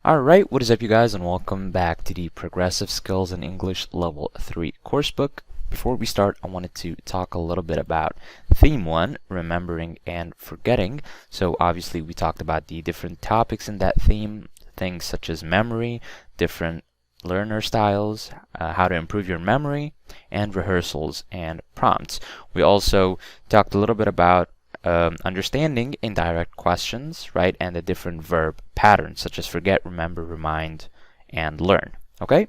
Alright, what is up you guys, and welcome back to the Progressive Skills in English Level 3 coursebook. Before we start, I wanted to talk a little bit about Theme 1, Remembering and Forgetting. So obviously we talked about the different topics in that theme, things such as memory, different learner styles, how to improve your memory, and rehearsals and prompts. We also talked a little bit about understanding indirect questions, right, and the different verb patterns such as forget, remember, remind, and learn. Okay?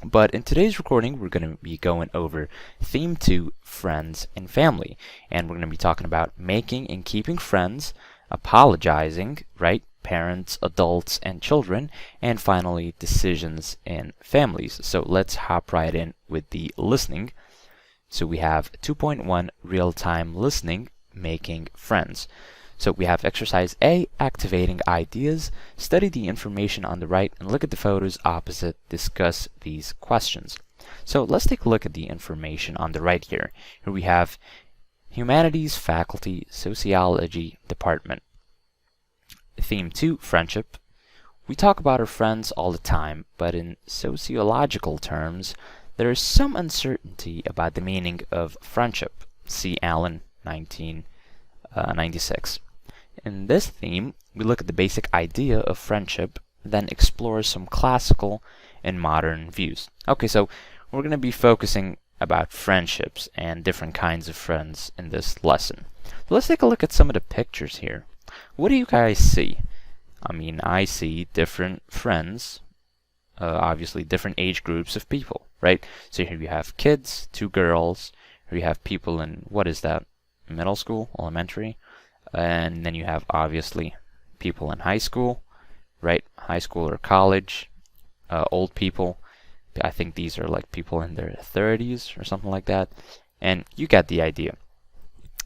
But in today's recording, we're going to be going over Theme 2, Friends and Family. And we're going to be talking about making and keeping friends, apologizing, right, parents, adults, and children, and finally, decisions in families. So let's hop right in with the listening. So we have 2.1, real-time listening, making friends. So we have exercise A, activating ideas, study the information on the right and look at the photos opposite, discuss these questions. So let's take a look at the information on the right here. Here we have Humanities Faculty Sociology Department. Theme 2, friendship. We talk about our friends all the time, but in sociological terms, there is some uncertainty about the meaning of friendship. See Allen, 1996. In this theme, we look at the basic idea of friendship, then explore some classical and modern views. Okay, so we're going to be focusing about friendships and different kinds of friends in this lesson. So let's take a look at some of the pictures here. What do you guys see? I mean, I see different friends, obviously different age groups of people, right? So here you have kids, two girls, here you have people in, what is that? Middle school, elementary, and then you have obviously people in high school, right? High school or college, old people. I think these are like people in their 30s or something like that, and you get the idea.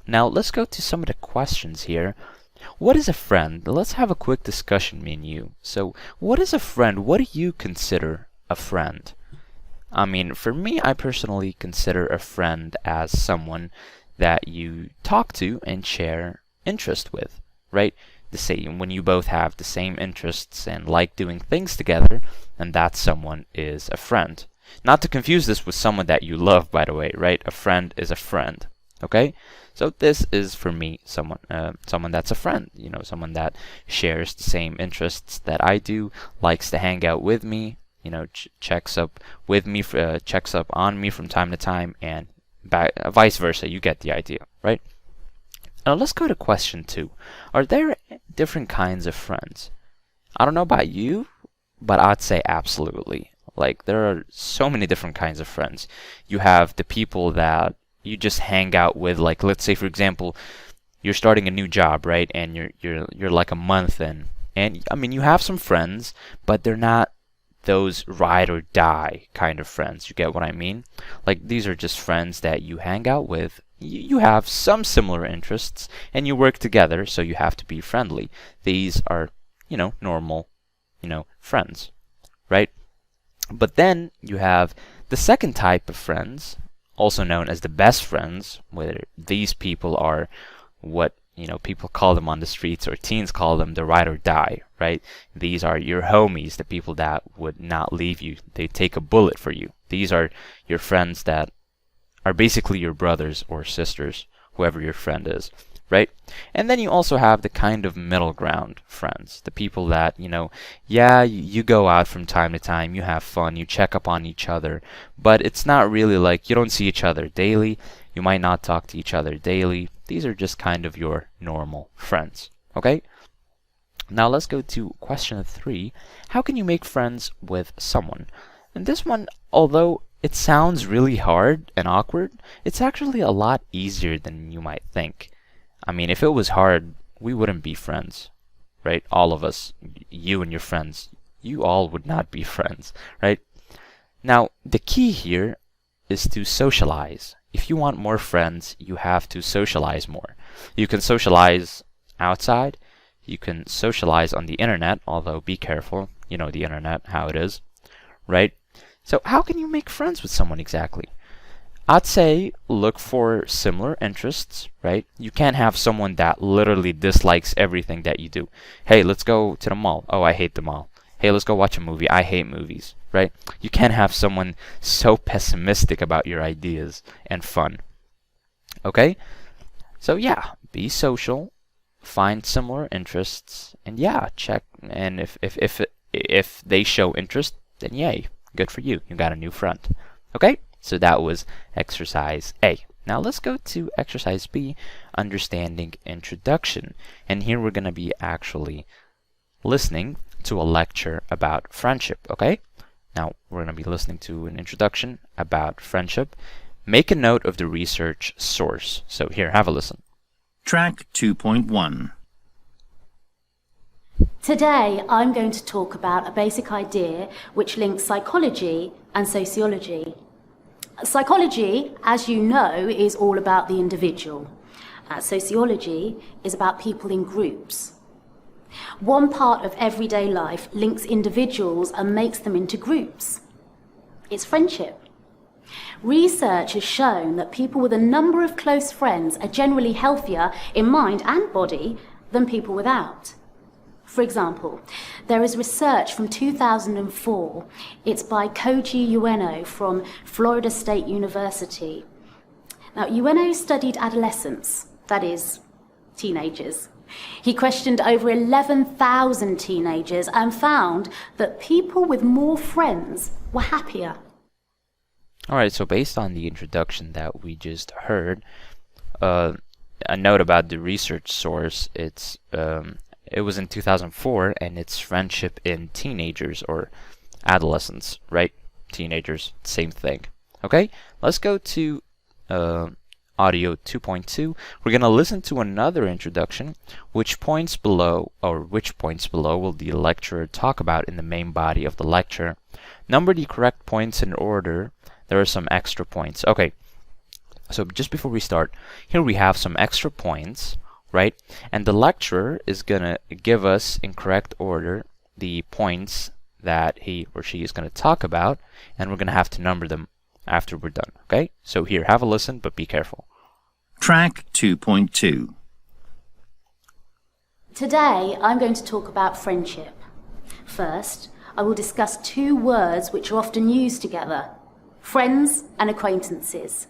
Now let's go to some of the questions here. What is a friend? Let's have a quick discussion, me and you. So what is a friend? What do you consider a friend? I mean, for me, I personally consider a friend as someone that you talk to and share interest with, right? The same when you both have the same interests and like doing things together, and that someone is a friend. Not to confuse this with someone that you love, by the way, right? A friend is a friend, okay? So this is for me someone that's a friend, you know, someone that shares the same interests that I do, likes to hang out with me, you know, checks up with me, checks up on me from time to time, and vice versa. You get the idea, right? Now let's go to question 2. Are there different kinds of friends? I don't know about you, but I'd say absolutely. Like, there are so many different kinds of friends. You have the people that you just hang out with, like, let's say for example, you're starting a new job, right? And you're like a month in, and I mean, you have some friends, but they're not those ride or die kind of friends. You get what I mean? Like, these are just friends that you hang out with. You have some similar interests and you work together, so you have to be friendly. These are, you know, normal, you know, friends, right? But then you have the second type of friends, also known as the best friends, where these people are what, you know, people call them on the streets, or teens call them the ride or die, right? These are your homies, the people that would not leave you. They take a bullet for you. These are your friends that are basically your brothers or sisters, whoever your friend is, right? And then you also have the kind of middle ground friends, the people that, you know, yeah, you go out from time to time, you have fun, you check up on each other, but it's not really like you don't see each other daily. You might not talk to each other daily. These are just kind of your normal friends, okay? Now let's go to question 3. How can you make friends with someone? And this one, although it sounds really hard and awkward, it's actually a lot easier than you might think. I mean, if it was hard, we wouldn't be friends, right? All of us, you and your friends, you all would not be friends, right? Now, the key here is to socialize. If you want more friends, you have to socialize more. You can socialize outside. You can socialize on the internet, although be careful. You know the internet, how it is, right? So how can you make friends with someone exactly? I'd say look for similar interests, right? You can't have someone that literally dislikes everything that you do. Hey, let's go to the mall. Oh, I hate the mall. hey, let's go watch a movie. I hate movies, right? You can't have someone so pessimistic about your ideas and fun. Okay? So yeah, be social, find similar interests, and yeah, check. And if they show interest, then yay, good for you. You got a new friend. Okay? So that was exercise A. Now let's go to exercise B, understanding introduction. And here we're going to be actually listening to a lecture about friendship, okay? Now we're going to be listening to an introduction about friendship. Make a note of the research source. So here, have a listen. Track 2.1. Today I'm going to talk about a basic idea which links psychology and sociology. Psychology, as you know, is all about the individual. Sociology is about people in groups. One part of everyday life links individuals and makes them into groups. It's friendship. Research has shown that people with a number of close friends are generally healthier in mind and body than people without. For example, there is research from 2004. It's by Koji Ueno from Florida State University. Now, Ueno studied adolescents, that is, teenagers. He questioned over 11,000 teenagers and found that people with more friends were happier. Alright, so based on the introduction that we just heard, a note about the research source, it was in 2004, and it's friendship in teenagers or adolescents, right? Teenagers, same thing. Okay, let's go to audio 2.2. We're going to listen to another introduction, which points below will the lecturer talk about in the main body of the lecture. Number the correct points in order. There are some extra points. Okay, so just before we start, here we have some extra points, right? And the lecturer is going to give us in correct order the points that he or she is going to talk about, and we're going to have to number them after we're done, okay? So here, have a listen, but be careful. Track 2.2. Today, I'm going to talk about friendship. First, I will discuss two words which are often used together: friends and acquaintances.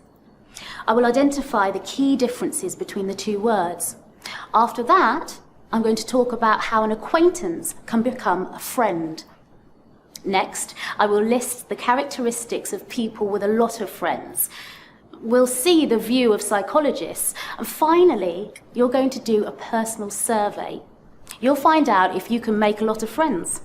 I will identify the key differences between the two words. After that, I'm going to talk about how an acquaintance can become a friend. Next, I will list the characteristics of people with a lot of friends. We'll see the view of psychologists. And finally, you're going to do a personal survey. You'll find out if you can make a lot of friends.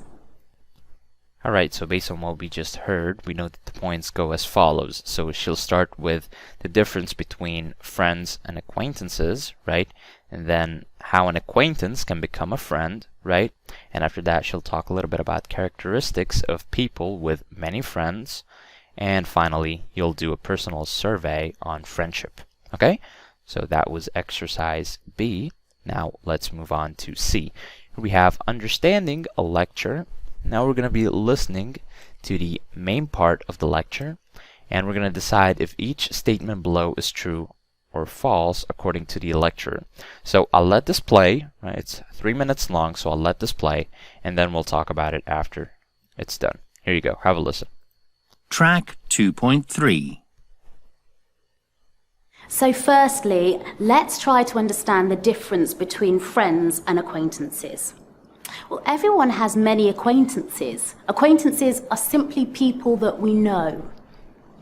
Alright, so based on what we just heard, we know that the points go as follows. So she'll start with the difference between friends and acquaintances, right? And then how an acquaintance can become a friend, right? And after that, she'll talk a little bit about characteristics of people with many friends. And finally, you'll do a personal survey on friendship. Okay? So that was exercise B. Now let's move on to C. We have understanding a lecture. Now we're going to be listening to the main part of the lecture, and we're going to decide if each statement below is true or false according to the lecturer. So I'll let this play, right? It's 3 minutes long, so I'll let this play, and then we'll talk about it after it's done. Here you go. Have a listen. Track 2.3. So firstly, let's try to understand the difference between friends and acquaintances. Well, everyone has many acquaintances. Acquaintances are simply people that we know.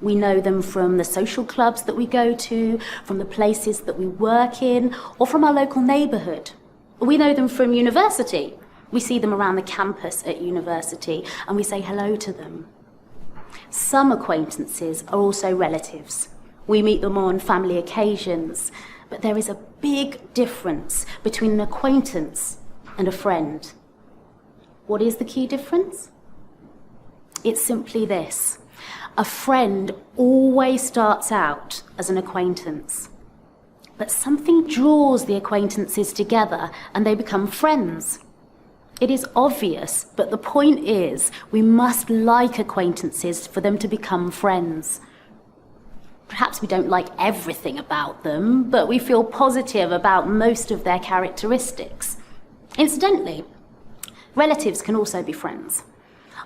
We know them from the social clubs that we go to, from the places that we work in, or from our local neighbourhood. We know them from university. We see them around the campus at university, and we say hello to them. Some acquaintances are also relatives. We meet them on family occasions, but there is a big difference between an acquaintance and a friend. What is the key difference? It's simply this: a friend always starts out as an acquaintance, but something draws the acquaintances together and they become friends. It is obvious, but the point is we must like acquaintances for them to become friends. Perhaps we don't like everything about them, but we feel positive about most of their characteristics. Incidentally, relatives can also be friends.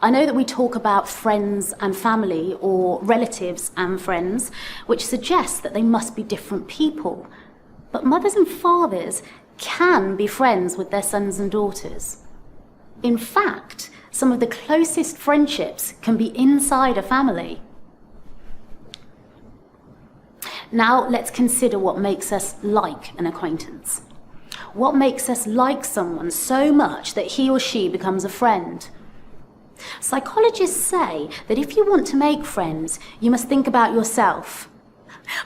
I know that we talk about friends and family or relatives and friends, which suggests that they must be different people. But mothers and fathers can be friends with their sons and daughters. In fact, some of the closest friendships can be inside a family. Now let's consider what makes us like an acquaintance. What makes us like someone so much that he or she becomes a friend? Psychologists say that if you want to make friends, you must think about yourself.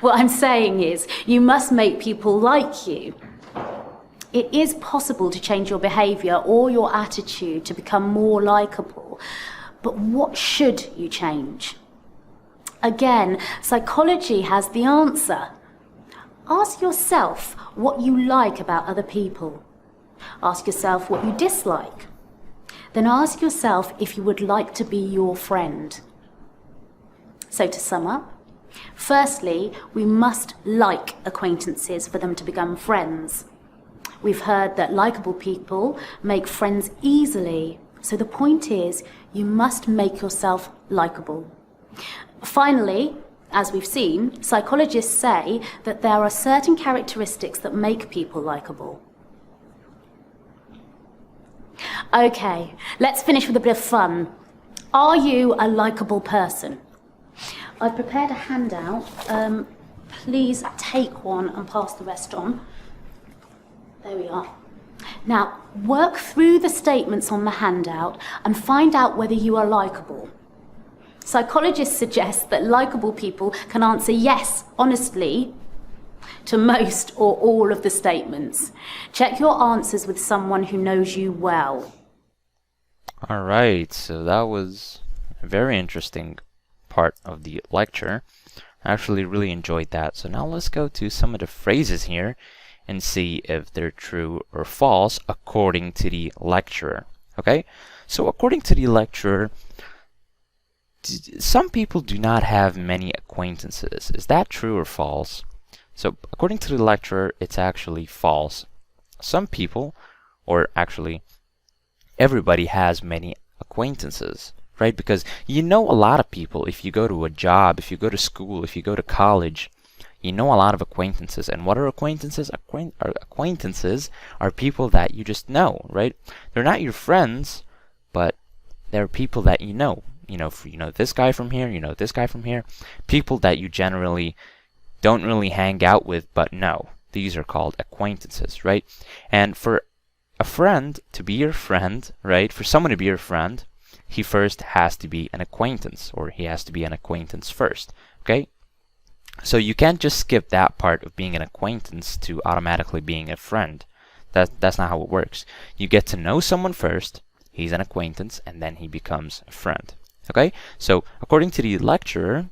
What I'm saying is, you must make people like you. It is possible to change your behaviour or your attitude to become more likeable, but what should you change? Again, psychology has the answer. Ask yourself what you like about other people. Ask yourself what you dislike. Then ask yourself if you would like to be your friend. So to sum up, firstly, we must like acquaintances for them to become friends. We've heard that likeable people make friends easily, so the point is you must make yourself likeable. Finally, as we've seen, psychologists say that there are certain characteristics that make people likeable. Okay, let's finish with a bit of fun. Are you a likeable person? I've prepared a handout. Please take one and pass the rest on. There we are. Now, work through the statements on the handout and find out whether you are likeable. Psychologists suggest that likeable people can answer yes, honestly, to most or all of the statements. Check your answers with someone who knows you well. All right, so that was a very interesting part of the lecture. I actually really enjoyed that. So now let's go to some of the phrases here and see if they're true or false according to the lecturer. Okay, so according to the lecturer, some people do not have many acquaintances. Is that true or false? So according to the lecturer, it's actually false. Some people, or actually everybody, has many acquaintances, right? Because you know a lot of people. If you go to a job, if you go to school, if you go to college, you know a lot of acquaintances. And what are acquaintances? Acquaintances are people that you just know, right? They're not your friends, but they're people that you know. You know this guy from here, you know this guy from here. People that you generally don't really hang out with, but know. These are called acquaintances, right? And for a friend to be your friend, right? For someone to be your friend, he first has to be an acquaintance, or he has to be an acquaintance first, okay? So you can't just skip that part of being an acquaintance to automatically being a friend. That's not how it works. You get to know someone first, he's an acquaintance, and then he becomes a friend. Okay, so according to the lecturer,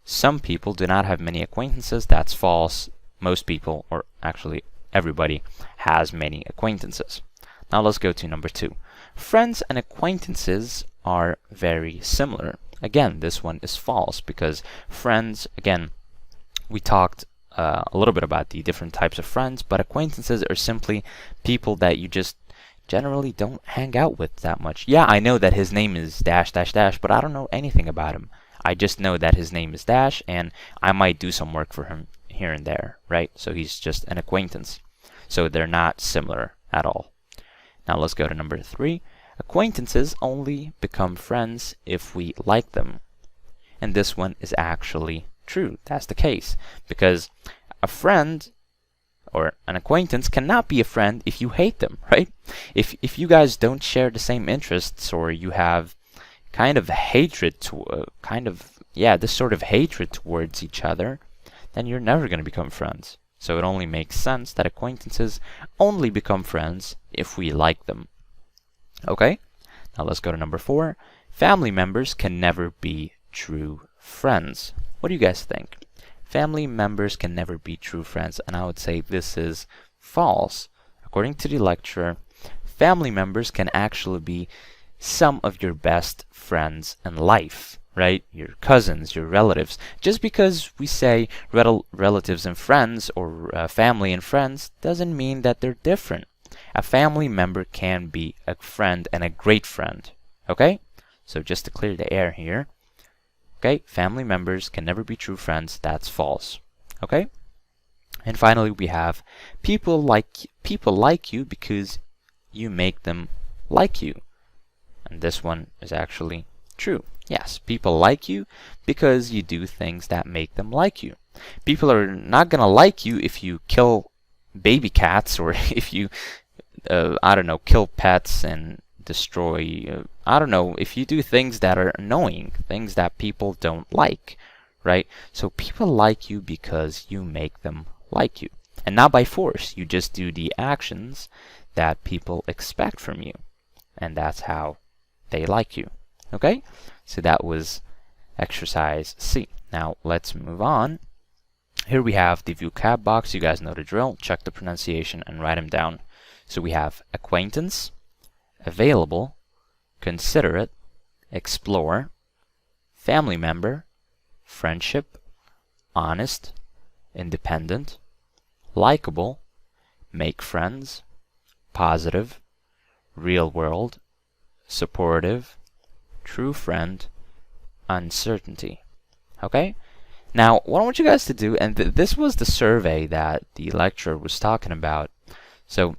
some people do not have many acquaintances. That's false. Most people, or actually everybody, has many acquaintances. Now let's go to number 2. Friends and acquaintances are very similar. Again, this one is false because friends, again, we talked a little bit about the different types of friends, but acquaintances are simply people that you just generally don't hang out with that much. Yeah, I know that his name is dash dash dash, but I don't know anything about him. I just know that his name is dash, and I might do some work for him here and there, right? So he's just an acquaintance. So they're not similar at all. Now let's go to number 3. Acquaintances only become friends if we like them. And this one is actually true. That's the case. Because a friend or an acquaintance cannot be a friend if you hate them, right? If you guys don't share the same interests, or you have kind of hatred to this sort of hatred towards each other, then you're never going to become friends. So it only makes sense that acquaintances only become friends if we like them. Okay? Now let's go to number 4. Family members can never be true friends. What do you guys think? Family members can never be true friends, and I would say this is false. According to the lecturer, family members can actually be some of your best friends in life, right? Your cousins, your relatives. Just because we say relatives and friends, or family and friends, doesn't mean that they're different. A family member can be a friend, and a great friend. Okay? So just to clear the air here. Okay, family members can never be true friends. That's false. Okay? And finally, we have people like you because you make them like you. And this one is actually true. Yes, people like you because you do things that make them like you. People are not going to like you if you kill baby cats, or if you, I don't know, kill pets and destroy, I don't know, if you do things that are annoying, things that people don't like, right? So people like you because you make them like you. And not by force. You just do the actions that people expect from you. And that's how they like you. Okay? So that was exercise C. Now let's move on. Here we have the vocab box. You guys know the drill. Check the pronunciation and write them down. So we have acquaintance, available, considerate, explore, family member, friendship, honest, independent, likable, make friends, positive, real world, supportive, true friend, uncertainty. Okay? Now, what I want you guys to do, and this was the survey that the lecturer was talking about. So,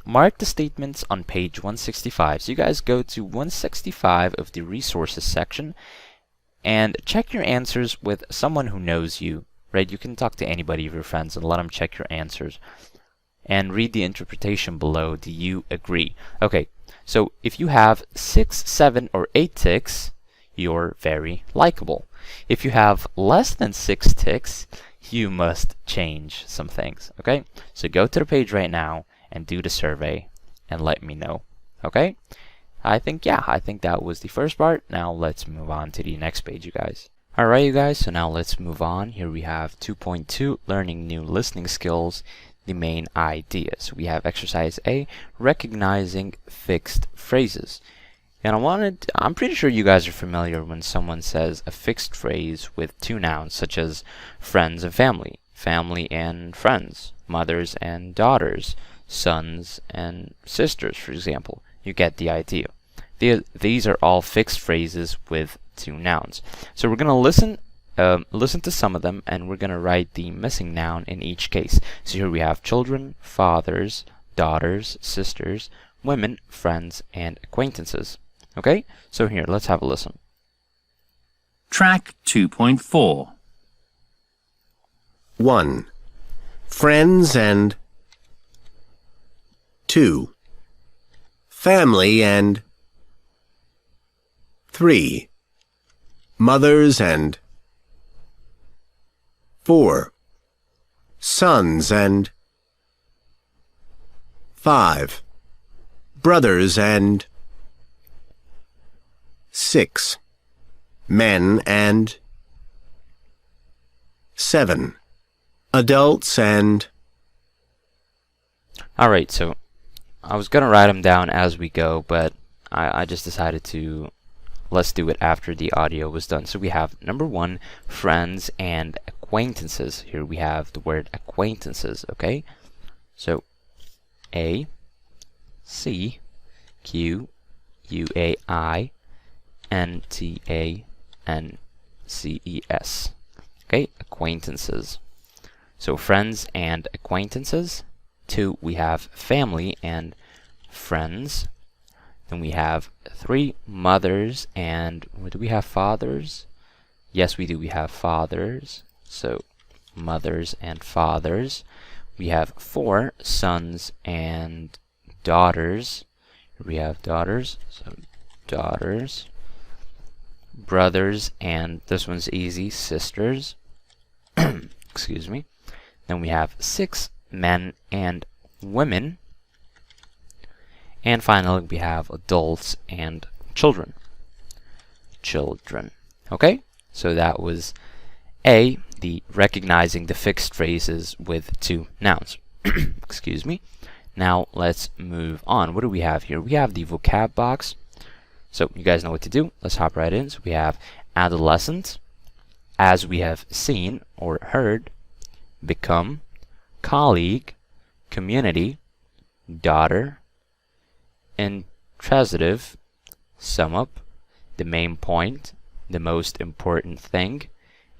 mark the statements on page 165. So you guys go to 165 of the resources section and check your answers with someone who knows you, right? You can talk to anybody of your friends and let them check your answers. And read the interpretation below. Do you agree? Okay, so if you have 6, 7, or 8 ticks, you're very likable. If you have less than 6 ticks, you must change some things, okay? So go to the page right now and do the survey and let me know, okay? I think that was the first part. Now let's move on to the next page, you guys. Alright, you guys, so now let's move on. Here we have 2.2, learning new listening skills, the main ideas. We have exercise A, recognizing fixed phrases. And I'm pretty sure you guys are familiar when someone says a fixed phrase with two nouns, such as friends and family, family and friends, mothers and daughters, sons and sisters, for example. You get the idea. These are all fixed phrases with two nouns. So we're going to listen to some of them, and we're going to write the missing noun in each case. So here we have children, fathers, daughters, sisters, women, friends, and acquaintances. Okay, so here, let's have a listen. Track 2.4. 1. Friends and 2. Family and 3. Mothers and 4. Sons and 5. Brothers and 6. Men and 7. Adults and... Alright, so I was going to write them down as we go, but I just decided to let's do it after the audio was done. So we have number 1, friends and acquaintances. Here we have the word acquaintances, okay? So A, C, Q, U, A, I, N, T, A, N, C, E, S. Okay, acquaintances. So friends and acquaintances. 2, we have family and friends. Then we have 3, mothers and, do we have fathers? Yes, we do. We have fathers. So mothers and fathers. We have 4, sons and daughters. We have daughters. So daughters. Brothers and, this one's easy, sisters. Excuse me. Then we have 6, men and women. And finally, we have adults and children. Children. Okay? So that was A, the recognizing the fixed phrases with two nouns. Excuse me. Now let's move on. What do we have here? We have the vocab box. So you guys know what to do. Let's hop right in. So we have adolescent, as we have seen or heard, become, colleague, community, daughter, intransitive, sum up, the main point, the most important thing,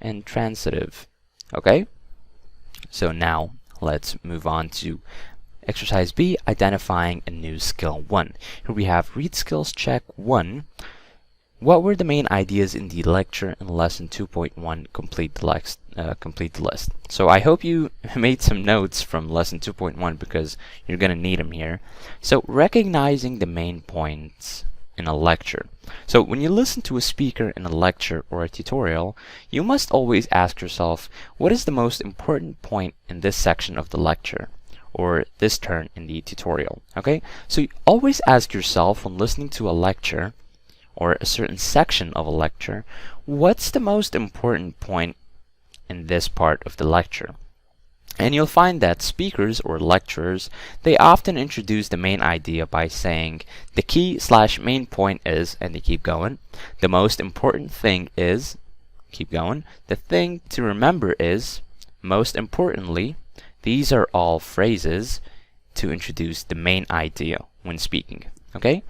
and transitive. Okay? So now let's move on to exercise B, identifying a new skill 1. Here we have read skills check 1. What were the main ideas in the lecture in lesson 2.1? Complete the list. So I hope you made some notes from lesson 2.1 because you're going to need them here. So recognizing the main points in a lecture. So when you listen to a speaker in a lecture or a tutorial, you must always ask yourself, what is the most important point in this section of the lecture or this turn in the tutorial? Okay, so you always ask yourself when listening to a lecture or a certain section of a lecture, what's the most important point in this part of the lecture? And you'll find that speakers or lecturers, they often introduce the main idea by saying the key/main point is, and they keep going, the most important thing is, keep going, the thing to remember is, most importantly. These are all phrases to introduce the main idea when speaking. Okay?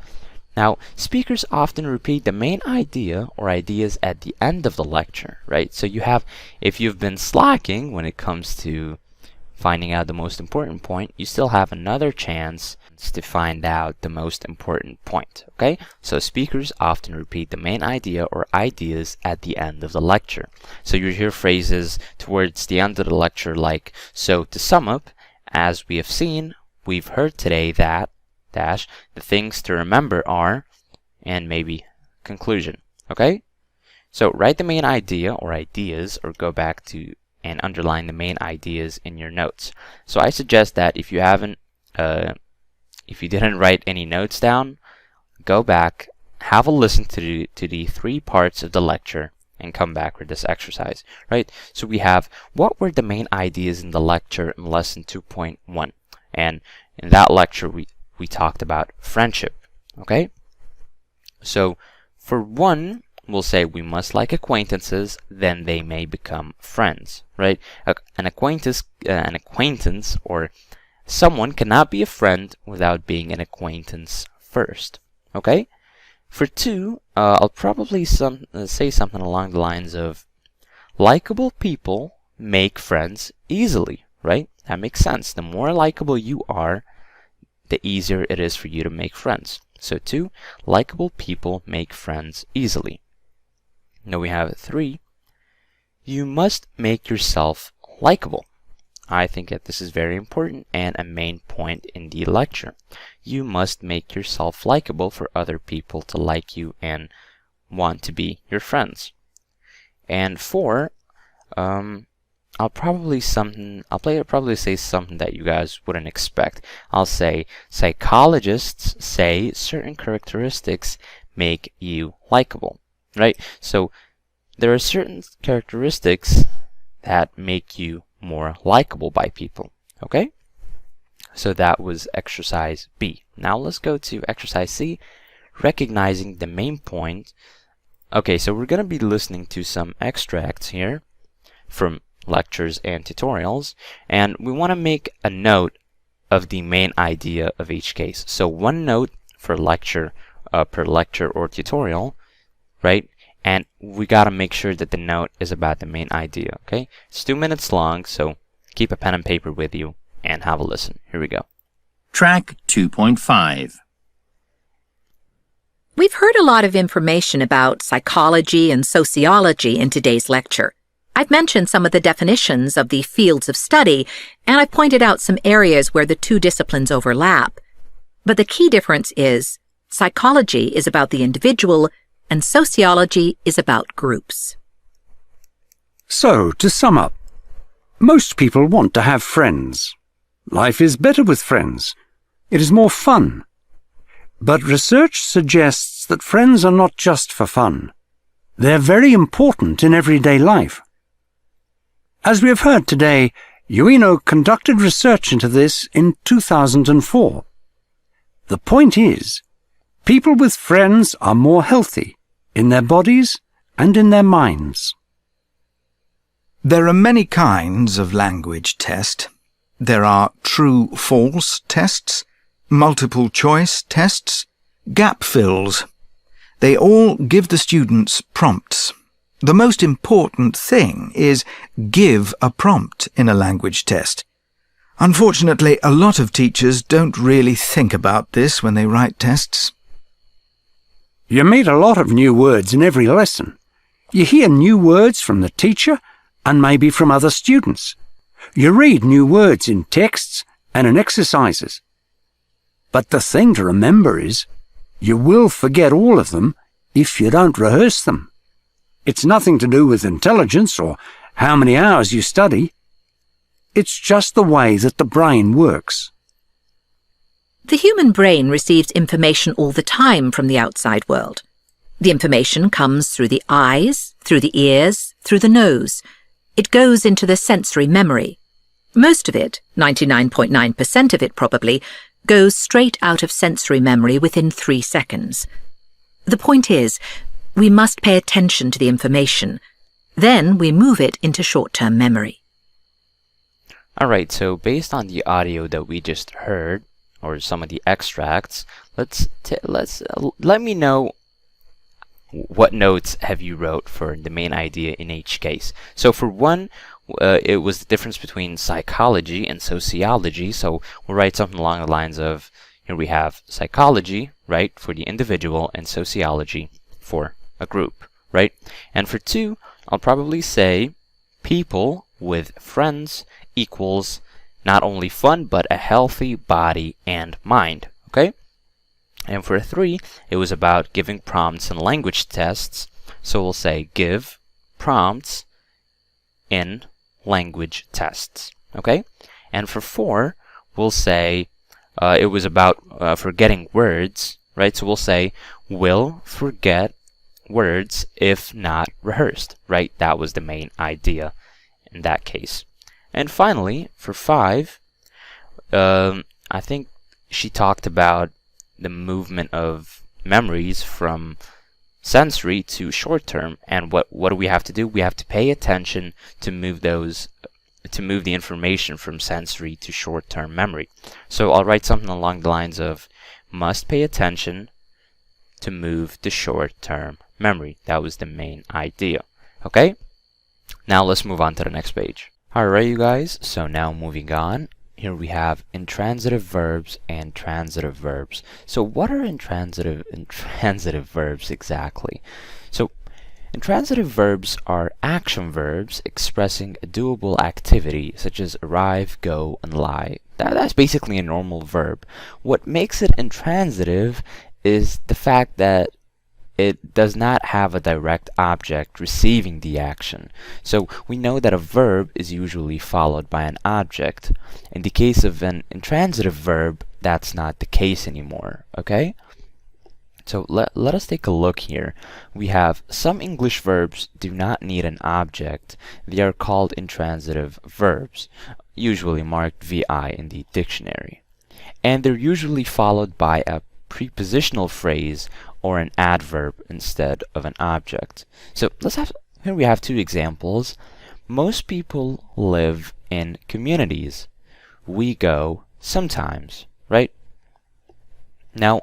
Now, speakers often repeat the main idea or ideas at the end of the lecture, right? So you have, if you've been slacking when it comes to finding out the most important point, you still have another chance to find out the most important point, okay? So speakers often repeat the main idea or ideas at the end of the lecture. So you hear phrases towards the end of the lecture like, so to sum up, as we have seen, we've heard today that, dash, the things to remember are, and maybe conclusion, okay? So write the main idea or ideas, or go back to and underline the main ideas in your notes. So I suggest that if you haven't, if you didn't write any notes down, go back, have a listen to the 3 parts of the lecture, and come back with this exercise, right? So we have, what were the main ideas in the lecture in lesson 2.1? And in that lecture, we talked about friendship, okay? So for 1, we'll say we must like acquaintances, then they may become friends, right? An acquaintance or someone cannot be a friend without being an acquaintance first, okay? For 2, I'll probably say something along the lines of, likable people make friends easily, right? That makes sense. The more likable you are, the easier it is for you to make friends. So 2, likable people make friends easily. Now we have 3, you must make yourself likable. I think that this is very important and a main point in the lecture. You must make yourself likable for other people to like you and want to be your friends. And 4, I'll probably say something that you guys wouldn't expect. I'll say psychologists say certain characteristics make you likable, right? So there are certain characteristics that make you more likable by people, okay? So that was exercise B. Now let's go to exercise C, recognizing the main point. Okay, so we're going to be listening to some extracts here from lectures and tutorials, and we want to make a note of the main idea of each case. So 1 note for lecture per lecture or tutorial, right? And we got to make sure that the note is about the main idea, okay? It's 2 minutes long, so keep a pen and paper with you and have a listen. Here we go. Track 2.5. We've heard a lot of information about psychology and sociology in today's lecture. I've mentioned some of the definitions of the fields of study, and I've pointed out some areas where the 2 disciplines overlap. But the key difference is psychology is about the individual, and sociology is about groups. So, to sum up, most people want to have friends. Life is better with friends. It is more fun. But research suggests that friends are not just for fun. They're very important in everyday life. As we have heard today, UINO conducted research into this in 2004. The point is, people with friends are more healthy in their bodies and in their minds. There are many kinds of language test. There are true-false tests, multiple-choice tests, gap fills. They all give the students prompts. The most important thing is give a prompt in a language test. Unfortunately, a lot of teachers don't really think about this when they write tests. You meet a lot of new words in every lesson. You hear new words from the teacher and maybe from other students. You read new words in texts and in exercises. But the thing to remember is, you will forget all of them if you don't rehearse them. It's nothing to do with intelligence or how many hours you study. It's just the way that the brain works. The human brain receives information all the time from the outside world. The information comes through the eyes, through the ears, through the nose. It goes into the sensory memory. Most of it, 99.9% of it probably, goes straight out of sensory memory within 3 seconds. The point is, we must pay attention to the information. Then we move it into short-term memory. Alright, so based on the audio that we just heard, or some of the extracts, let me know what notes have you wrote for the main idea in each case. So for one, it was the difference between psychology and sociology. So we'll write something along the lines of, here we have psychology, right, for the individual, and sociology for a group, right? And for two, I'll probably say people with friends equals not only fun, but a healthy body and mind, okay? And for three, it was about giving prompts in language tests. So we'll say give prompts in language tests, okay? And for four, we'll say it was about forgetting words, right? So we'll say will forget words if not rehearsed, right? That was the main idea in that case. And finally, for five, I think she talked about the movement of memories from sensory to short term, and what do we have to do? We have to pay attention to move the information from sensory to short term memory. So I'll write something along the lines of must pay attention to move to short term memory. That was the main idea. Okay? Now let's move on to the next page. Alright, you guys, so now moving on. Here we have intransitive verbs and transitive verbs. So what are intransitive verbs exactly? So intransitive verbs are action verbs expressing a doable activity such as arrive, go, and lie. That's basically a normal verb. What makes it intransitive is the fact that it does not have a direct object receiving the action. So we know that a verb is usually followed by an object. In the case of an intransitive verb, that's not the case anymore, okay? So let us take a look here. We have some English verbs do not need an object. They are called intransitive verbs, usually marked VI in the dictionary. And they're usually followed by a prepositional phrase or an adverb instead of an object. So here we have two examples. Most people live in communities. We go sometimes, right? Now,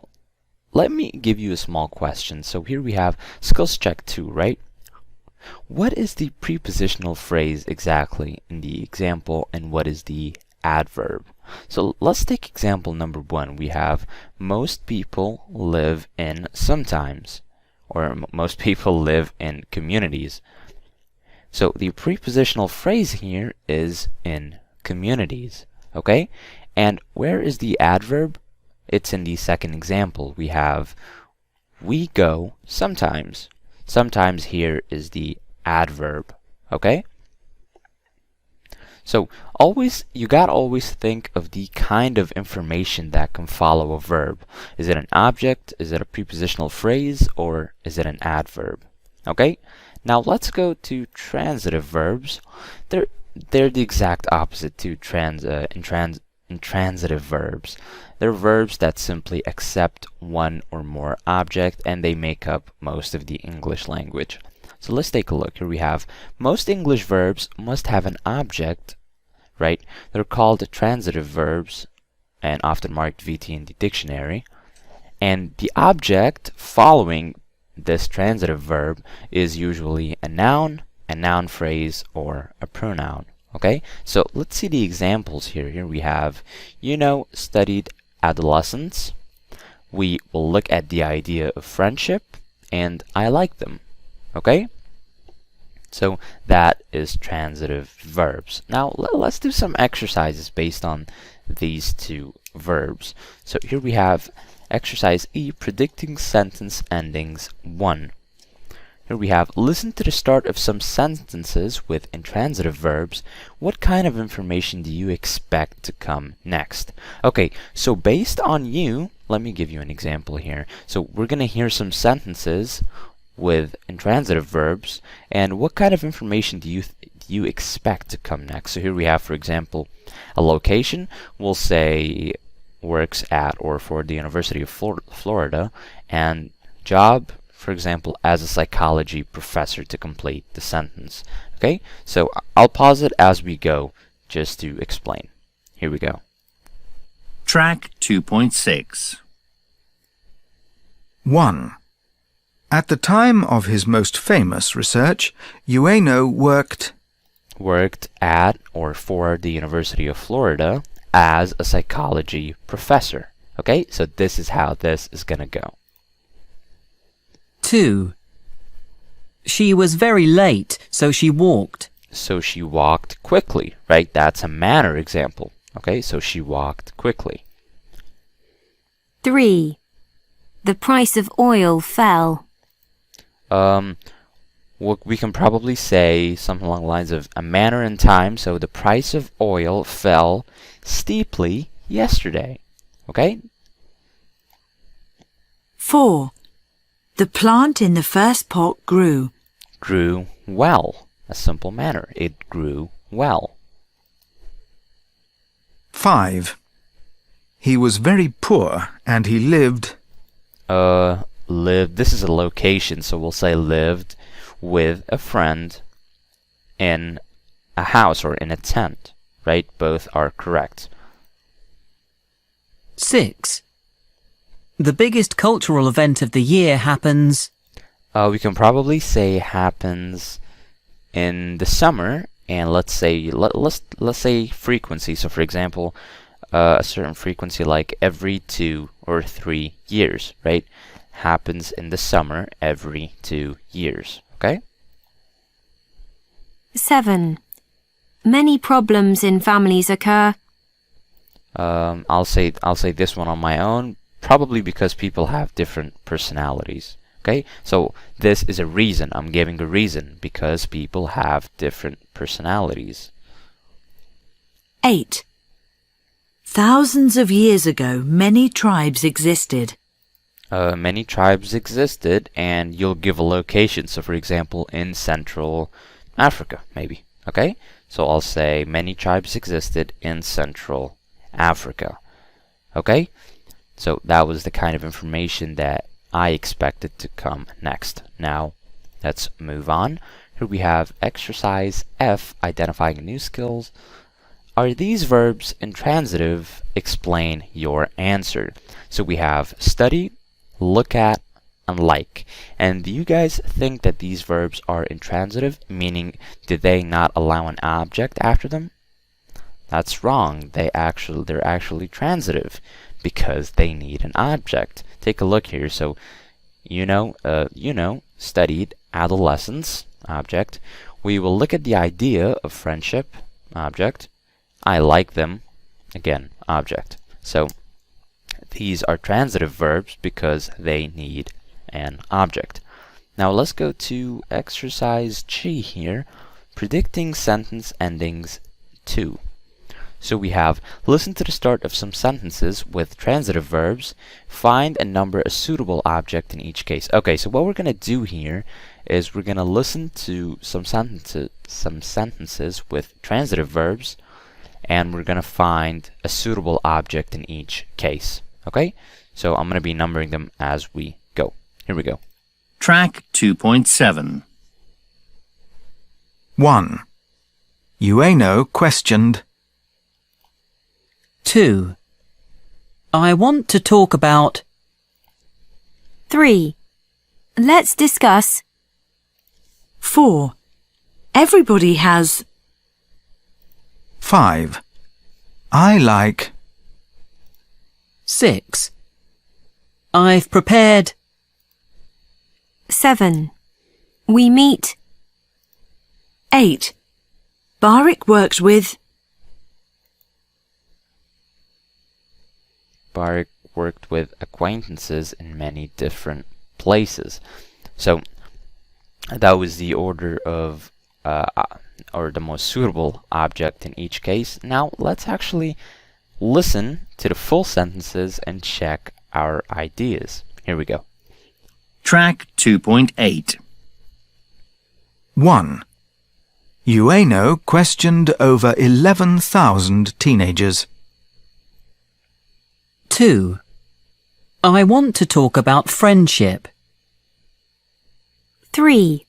let me give you a small question. So here we have skills check 2, right? What is the prepositional phrase exactly in the example, and what is the adverb? So let's take example number 1. We have most people live in sometimes, or most people live in communities. So the prepositional phrase here is in communities, okay? And where is the adverb? It's in the second example. We have we go sometimes. Sometimes here is the adverb, okay? So you gotta always think of the kind of information that can follow a verb. Is it an object? Is it a prepositional phrase? Or is it an adverb? Okay? Now let's go to transitive verbs. They're the exact opposite to intransitive verbs. They're verbs that simply accept one or more object, and they make up most of the English language. So let's take a look. Here we have most English verbs must have an object, right? They're called transitive verbs and often marked VT in the dictionary. And the object following this transitive verb is usually a noun phrase, or a pronoun. Okay, so let's see the examples here. Here we have, studied adolescence. We will look at the idea of friendship, and I like them. Okay, so that is transitive verbs. Now let's do some exercises based on these two verbs. So here we have exercise E, predicting sentence endings 1. Here we have, listen to the start of some sentences with intransitive verbs. What kind of information do you expect to come next? Okay, so based on let me give you an example here. So we're going to hear some sentences with intransitive verbs, and what kind of information do you expect to come next? So here we have, for example, a location. We'll say works at or for the University of Florida, and job, for example, as a psychology professor, to complete the sentence. Okay, so I'll pause it as we go just to explain. Here we go. Track 2.6. 1. At the time of his most famous research, Ueno worked at or for the University of Florida as a psychology professor. Okay, so this is how this is gonna go. 2. She was very late, so she walked. So she walked quickly, right? That's a manner example. Okay, so she walked quickly. 3. The price of oil fell. We can probably say something along the lines of a manner in time. So the price of oil fell steeply yesterday. Okay? 4. The plant in the first pot grew. Grew well. A simple manner. It grew well. 5. He was very poor and he lived. This is a location, so we'll say lived with a friend in a house or in a tent, right? Both are correct. 6. The biggest cultural event of the year happens. We can probably say happens in the summer, and let's say frequency. So for example, a certain frequency like every 2 or 3 years, right? Happens in the summer every 2 years. Okay? 7. Many problems in families occur. I'll say this one on my own, probably because people have different personalities. Okay? So this is a reason. I'm giving a reason because people have different personalities. 8. Thousands of years ago, many tribes existed. Many tribes existed, and you'll give a location. So for example, in Central Africa, maybe. Okay? So I'll say many tribes existed in Central Africa. Okay? So that was the kind of information that I expected to come next. Now, let's move on. Here we have exercise F, identifying new skills. Are these verbs intransitive? Explain your answer. So we have study, look at, and like. And do you guys think that these verbs are intransitive? Meaning, did they not allow an object after them? That's wrong. They're actually transitive because they need an object. Take a look here. So, studied adolescence, object. We will look at the idea of friendship, object. I like them, again, object. So these are transitive verbs because they need an object. Now let's go to exercise G here, predicting sentence endings 2. So we have, listen to the start of some sentences with transitive verbs, find and number a suitable object in each case. Okay, so what we're going to do here is we're going to listen to some sentences with transitive verbs, and we're going to find a suitable object in each case. Okay? So I'm going to be numbering them as we go. Here we go. Track 2.7. 1. Ueno questioned. 2. I want to talk about. 3. let's discuss. 4. Everybody has. 5. I like. 6. I've prepared. 7. We meet. 8. Barik worked with. Barik worked with acquaintances in many different places. So that was the order of or the most suitable object in each case. Now let's actually listen to the full sentences and check our ideas. Here we go. Track 2.8. 1. Ueno questioned over 11,000 teenagers. 2. I want to talk about friendship. 3.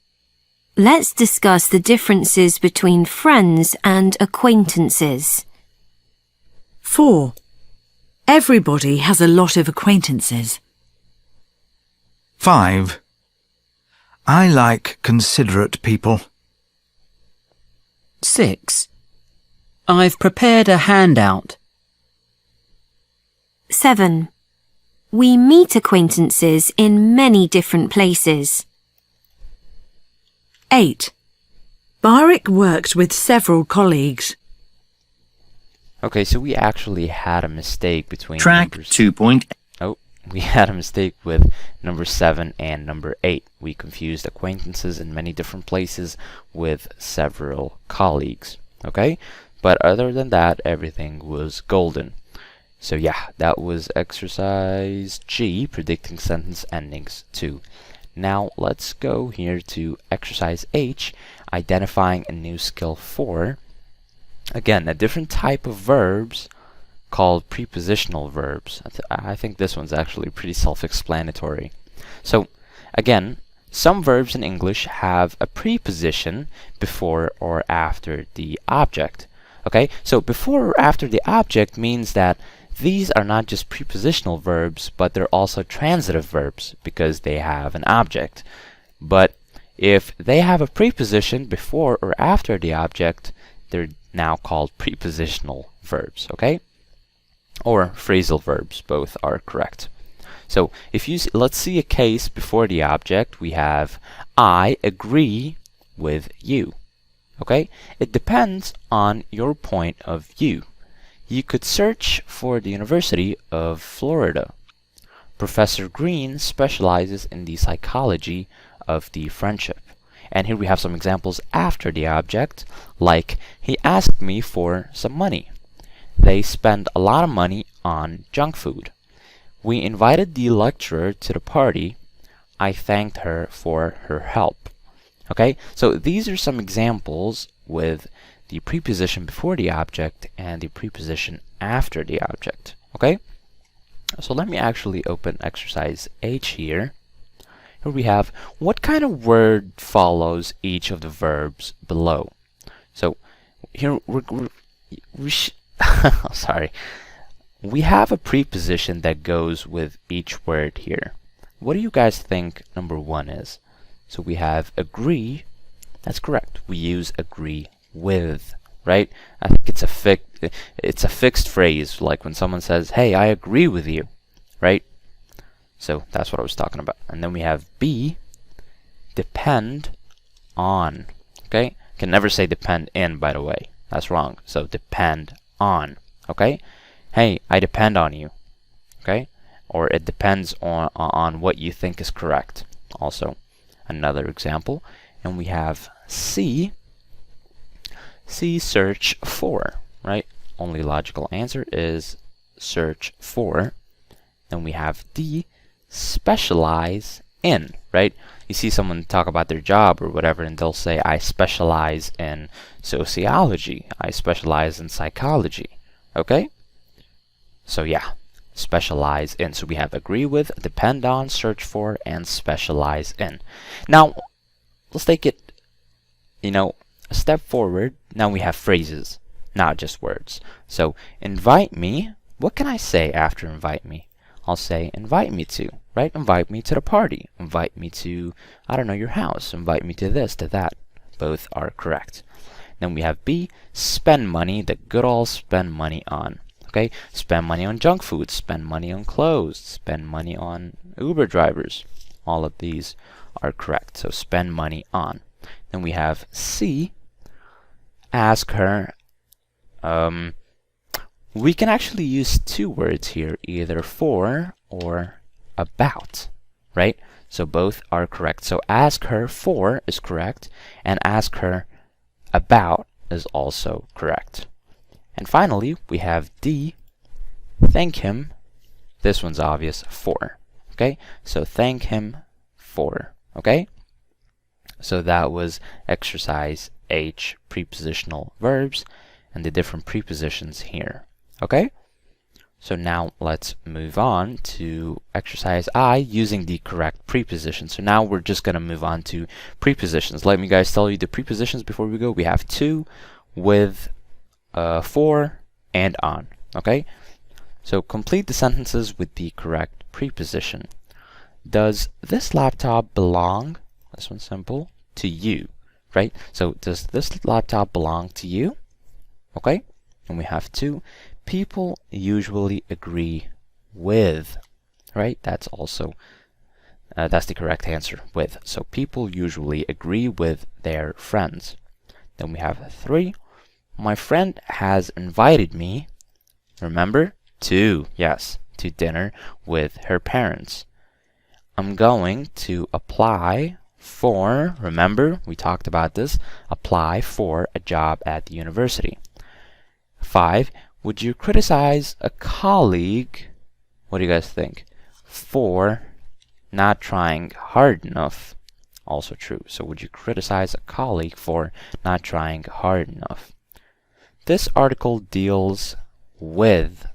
Let's discuss the differences between friends and acquaintances. 4. Everybody has a lot of acquaintances. 5. I like considerate people. 6. I've prepared a handout. 7. We meet acquaintances in many different places. 8. Barik worked with several colleagues. Okay, so we actually had a mistake between Track numbers. 2.8. Oh, we had a mistake with number 7 and number 8. We confused acquaintances in many different places with several colleagues. Okay? But other than that, everything was golden. So yeah, that was exercise G, predicting sentence endings 2. Now let's go here to exercise H, identifying a new skill 4. Again, a different type of verbs called prepositional verbs. I think this one's actually pretty self-explanatory. So again, some verbs in English have a preposition before or after the object. Okay, so before or after the object means that these are not just prepositional verbs, but they're also transitive verbs because they have an object. But if they have a preposition before or after the object, they're now called prepositional verbs, okay? Or phrasal verbs, both are correct. So if you let's see a case before the object. We have I agree with you. Okay? It depends on your point of view. You could search for the University of Florida. Professor Green specializes in the psychology of the friendship. And here we have some examples after the object, like he asked me for some money. They spend a lot of money on junk food. We invited the lecturer to the party. I thanked her for her help. Okay, so these are some examples with the preposition before the object and the preposition after the object. Okay, so let me actually open exercise H here. Here we have what kind of word follows each of the verbs below. So here sorry, we have a preposition that goes with each word here. What do you guys think number 1 is? So we have agree. That's correct. We use agree with, right? I think it's a fixed phrase, like when someone says, "Hey, I agree with you," right? So that's what I was talking about. And then we have be, depend on. Okay? Can never say depend in, by the way. That's wrong. So depend on. Okay? Hey, I depend on you. Okay? Or it depends on what you think is correct. Also, another example. And we have C. C, search for, right? Only logical answer is search for. Then we have D, specialize in, right? You see someone talk about their job or whatever, and they'll say, I specialize in sociology. I specialize in psychology. Okay? So yeah, specialize in. So we have agree with, depend on, search for, and specialize in. Now, let's take it, a step forward. Now we have phrases, not just words. So invite me. What can I say after invite me? I'll say invite me to. right? Invite me to the party. Invite me to, I don't know, your house. Invite me to this, to that. Both are correct. Then we have B, spend money, the good old spend money on. Okay, spend money on junk food, spend money on clothes, spend money on Uber drivers. All of these are correct. So spend money on. Then we have C, ask her. We can actually use two words here, either for or about, right? So both are correct. So ask her for is correct, and ask her about is also correct. And finally, we have D, thank him. This one's obvious, for. Okay, so thank him for. Okay, so that was exercise H, prepositional verbs, and the different prepositions here. Okay, so now let's move on to exercise I using the correct preposition. So now we're just going to move on to prepositions. Let me guys tell you the prepositions before we go. We have to, with, for, and on. Okay, so complete the sentences with the correct preposition. Does this laptop belong, this one's simple, to you, right? So does this laptop belong to you? Okay, and we have to. People usually agree with, right? That's also, that's the correct answer, with. So people usually agree with their friends. Then we have 3. My friend has invited me, remember, to, yes, to dinner with her parents. I'm going to apply for, remember, we talked about this, apply for a job at the university. 5. Would you criticize a colleague, what do you guys think, for not trying hard enough? Also true. So would you criticize a colleague for not trying hard enough? This article deals with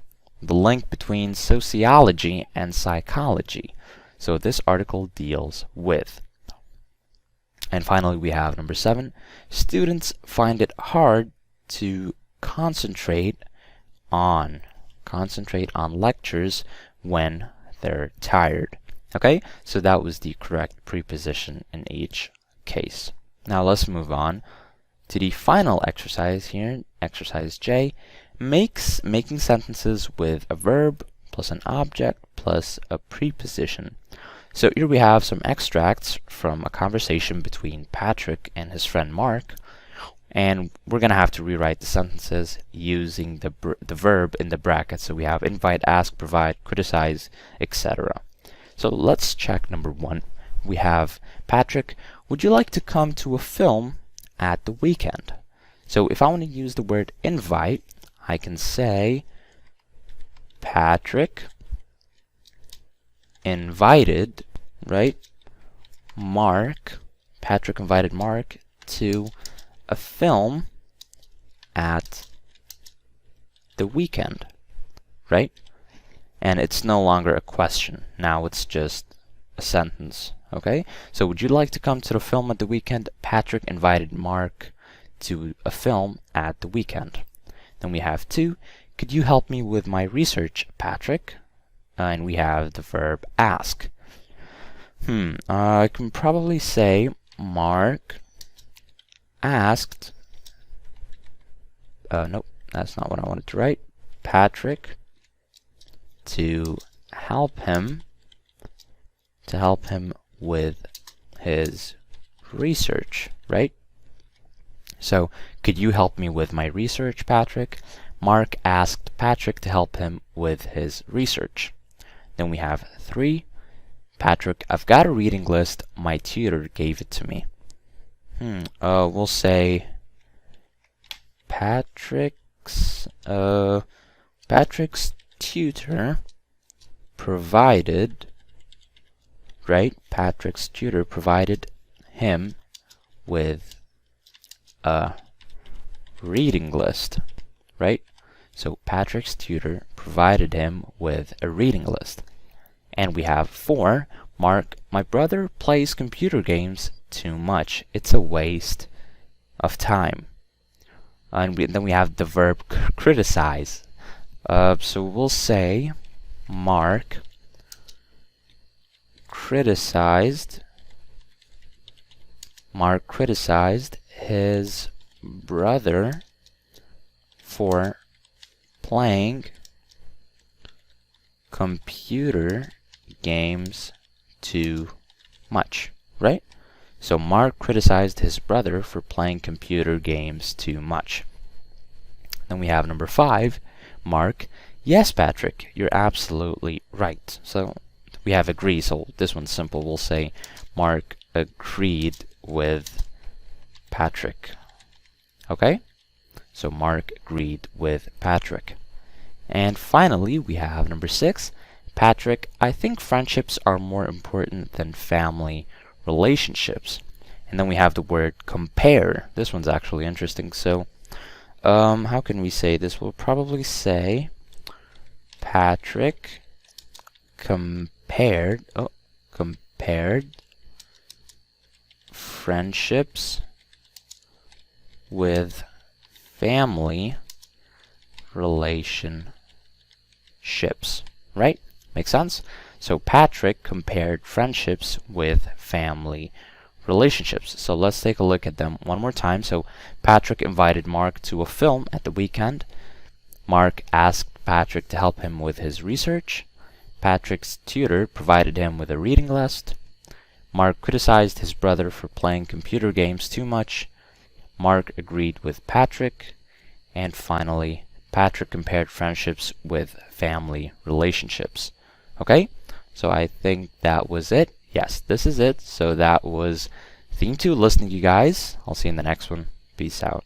the link between sociology and psychology. So this article deals with. And finally we have number 7. Students find it hard to concentrate on lectures when they're tired. Okay, so that was the correct preposition in each case. Now let's move on to the final exercise here, exercise J. Making sentences with a verb plus an object plus a preposition. So here we have some extracts from a conversation between Patrick and his friend Mark, and we're going to have to rewrite the sentences using the verb in the brackets. So we have invite, ask, provide, criticize, etc. So let's check number 1. We have Patrick, would you like to come to a film at the weekend? So if I want to use the word invite, I can say Patrick invited, right? Patrick invited Mark to a film at the weekend, right? And it's no longer a question. Now it's just a sentence, okay? So would you like to come to the film at the weekend? Patrick invited Mark to a film at the weekend. Then we have 2. Could you help me with my research, Patrick? And we have the verb ask. I can probably say Mark asked, nope, that's not what I wanted to write, Patrick to help him with his research, right? So, could you help me with my research, Patrick? Mark asked Patrick to help him with his research. Then we have 3. Patrick, I've got a reading list. My tutor gave it to me. We'll say Patrick's tutor provided, right? Patrick's tutor provided him with a reading list, right? So Patrick's tutor provided him with a reading list. And we have 4. Mark, my brother plays computer games too much. It's a waste of time. And then we have the verb criticize. So we'll say Mark criticized his brother for playing computer games too much, right? So Mark criticized his brother for playing computer games too much. Then we have number 5, Mark. Yes, Patrick, you're absolutely right. So we have agree, so this one's simple. We'll say Mark agreed with Patrick. Okay? So Mark agreed with Patrick. And finally, we have number 6, Patrick, I think friendships are more important than family relationships. And then we have the word compare. This one's actually interesting. So, how can we say this? We'll probably say Patrick compared friendships with family relationships, right? Makes sense? So Patrick compared friendships with family relationships. So let's take a look at them one more time. So Patrick invited Mark to a film at the weekend. Mark asked Patrick to help him with his research. Patrick's tutor provided him with a reading list. Mark criticized his brother for playing computer games too much. Mark agreed with Patrick. And finally, Patrick compared friendships with family relationships. Okay? So I think that was it. Yes, this is it. So that was Theme 2. Listening, you guys. I'll see you in the next one. Peace out.